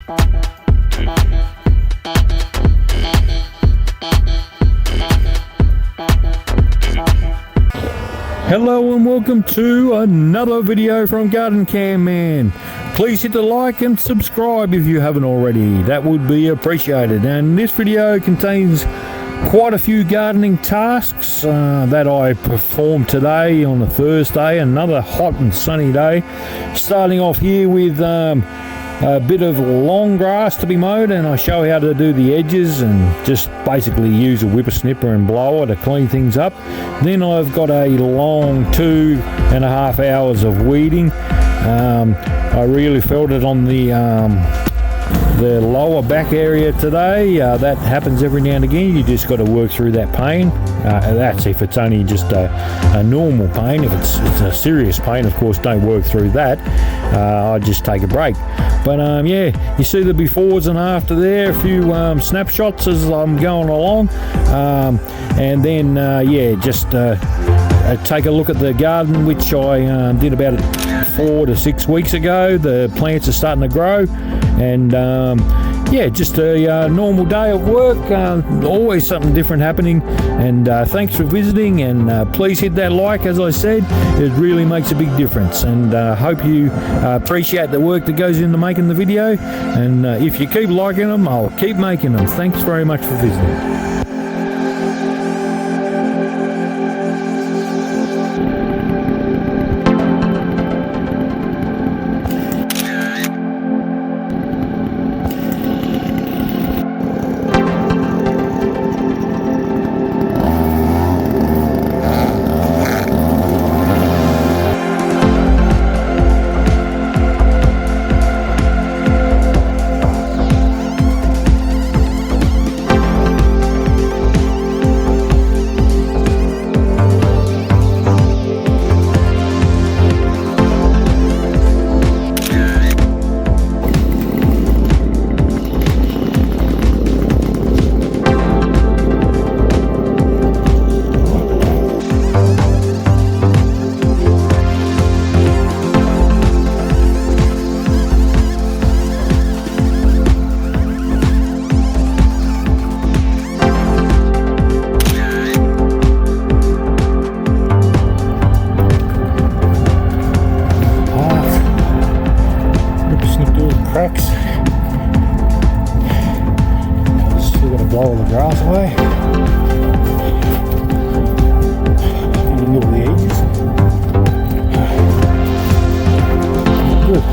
Hello and welcome to another video from Garden Cam Man. Please hit the like and subscribe if you haven't already. That would be appreciated. And this video contains quite a few gardening tasks that I performed today on a Thursday, another hot and sunny day. Starting off here with a bit of long grass to be mowed, and I show how to do the edges and just basically use a whippersnipper and blower to clean things up. Then I've got a long 2.5 hours of weeding. I really felt it on the lower back area today. That happens every now and again. You just got to work through that pain. That's if it's only just a normal pain. If it's a serious pain, of course, don't work through that. I just take a break. But yeah, you see the befores and after there, a few snapshots as I'm going along. And then yeah, just take a look at the garden, which I did about 4 to 6 weeks ago. The plants are starting to grow, and yeah, just a normal day of work. Always something different happening. And thanks for visiting, and please hit that like. As I said, it really makes a big difference, and hope you appreciate the work that goes into making the video. And if you keep liking them, I'll keep making them. Thanks very much for visiting. Cracks. Still got to blow all the grass away. In the middle of the edges. Good.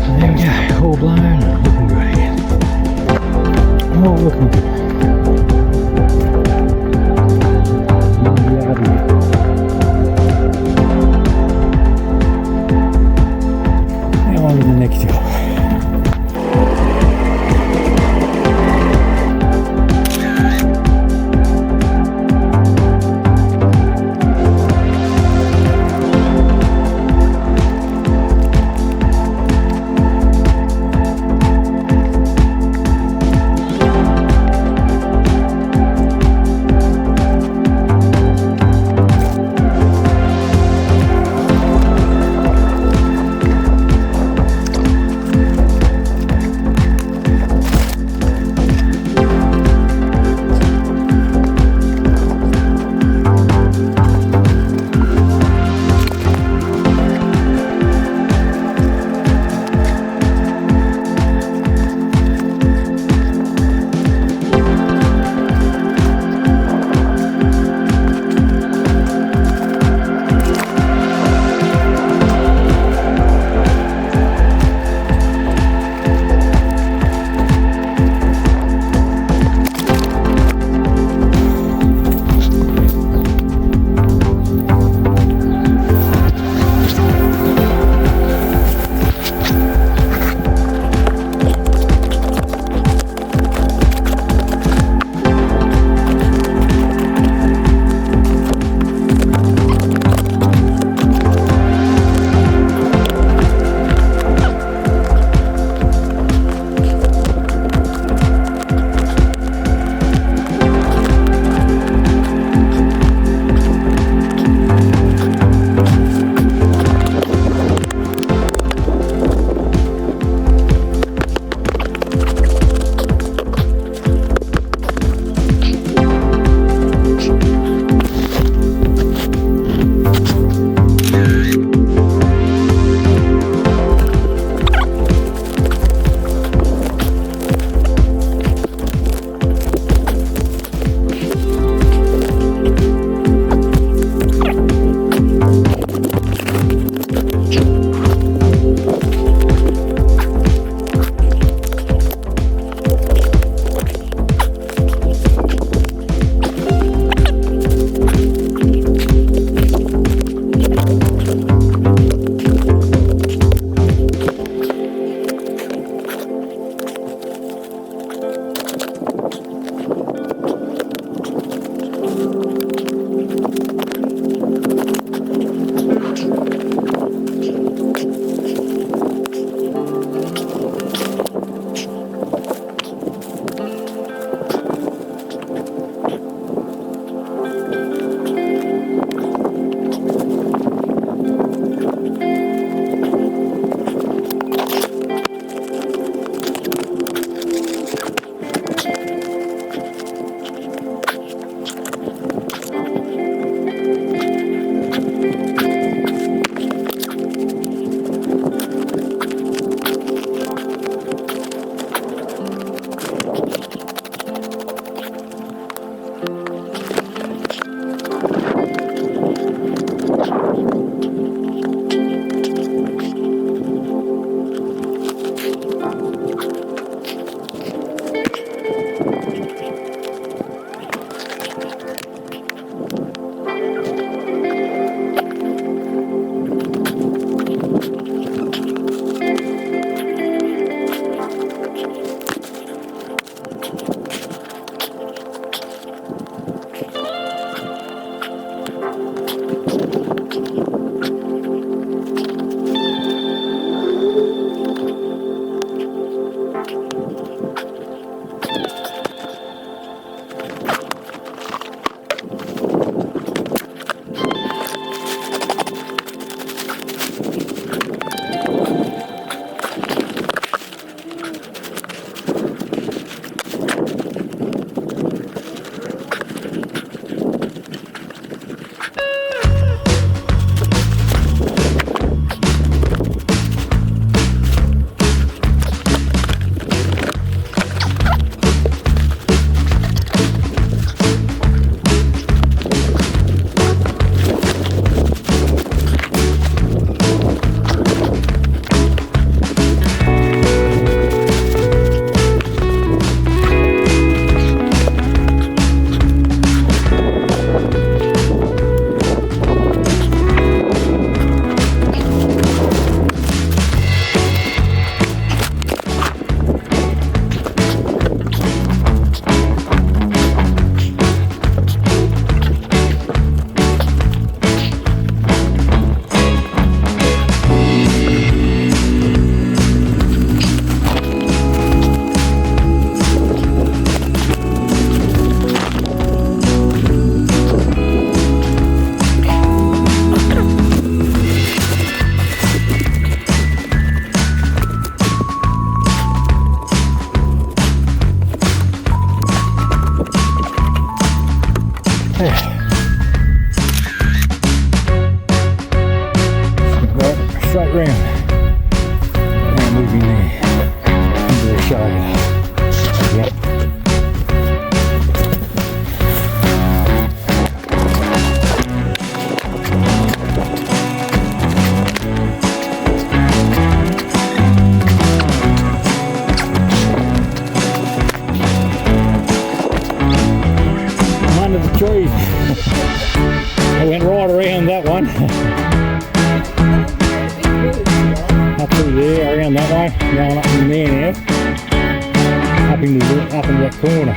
And there we go, all blown, looking good again. Oh, looking good. On to the next job. going that way, going up in there now, up into that corner.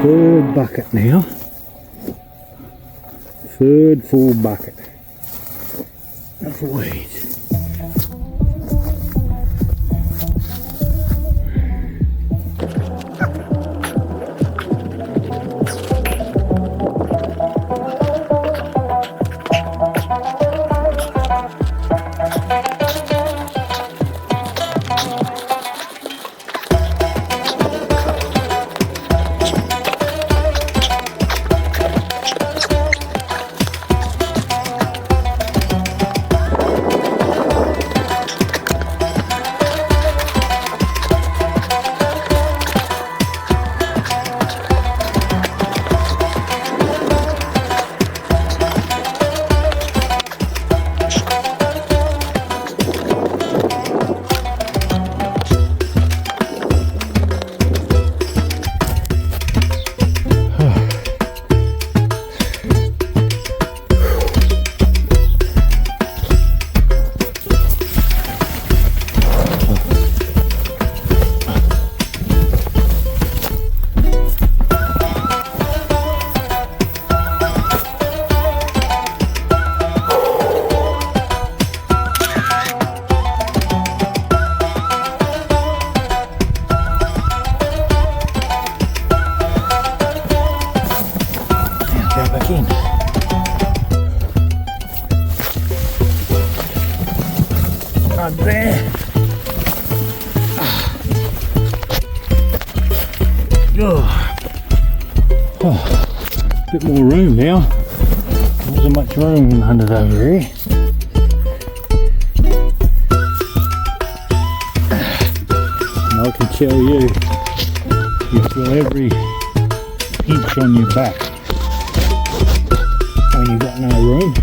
Third bucket now. Third full bucket of weeds. Right there. Oh, bit more room now. There wasn't much room under over here. And I can tell you, you feel every inch on your back when you've got no room.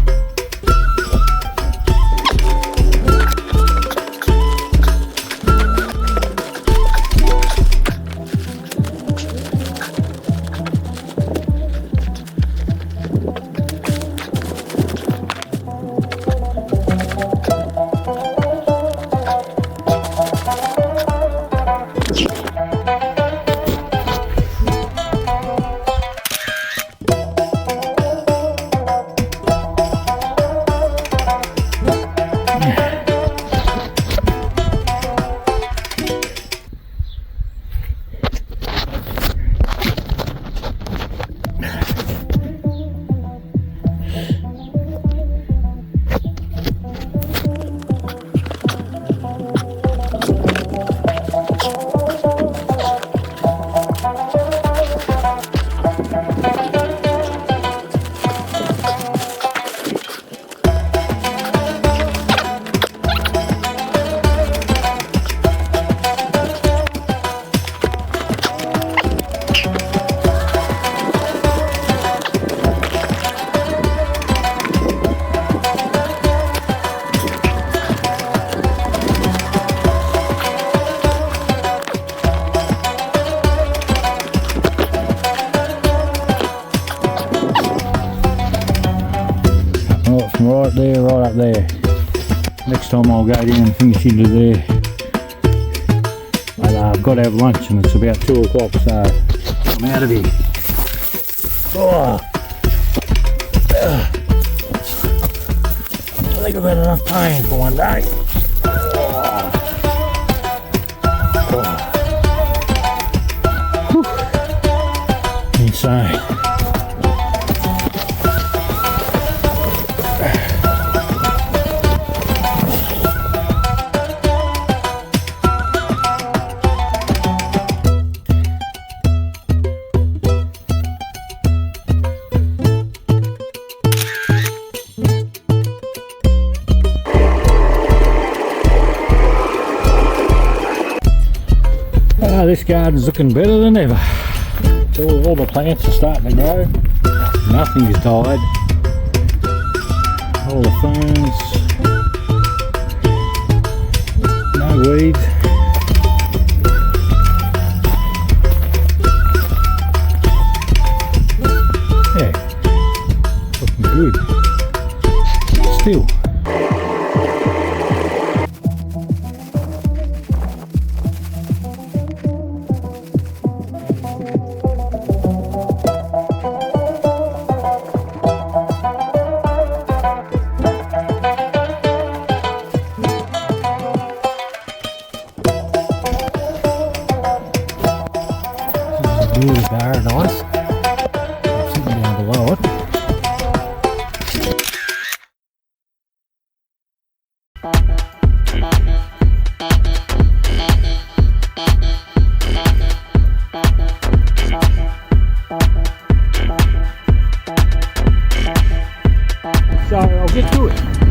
Right there, right up there. Next time I'll go down and finish into there. But I've got to have lunch and it's about 2 o'clock, so I'm out of here. Oh. I think I've had enough pain for one day. Oh, this garden's looking better than ever. All the plants are starting to grow. Nothing is died. All the ferns. No weeds. Yeah, looking good. Still. Really paradise. I'm sitting down below it. So I'll get to it.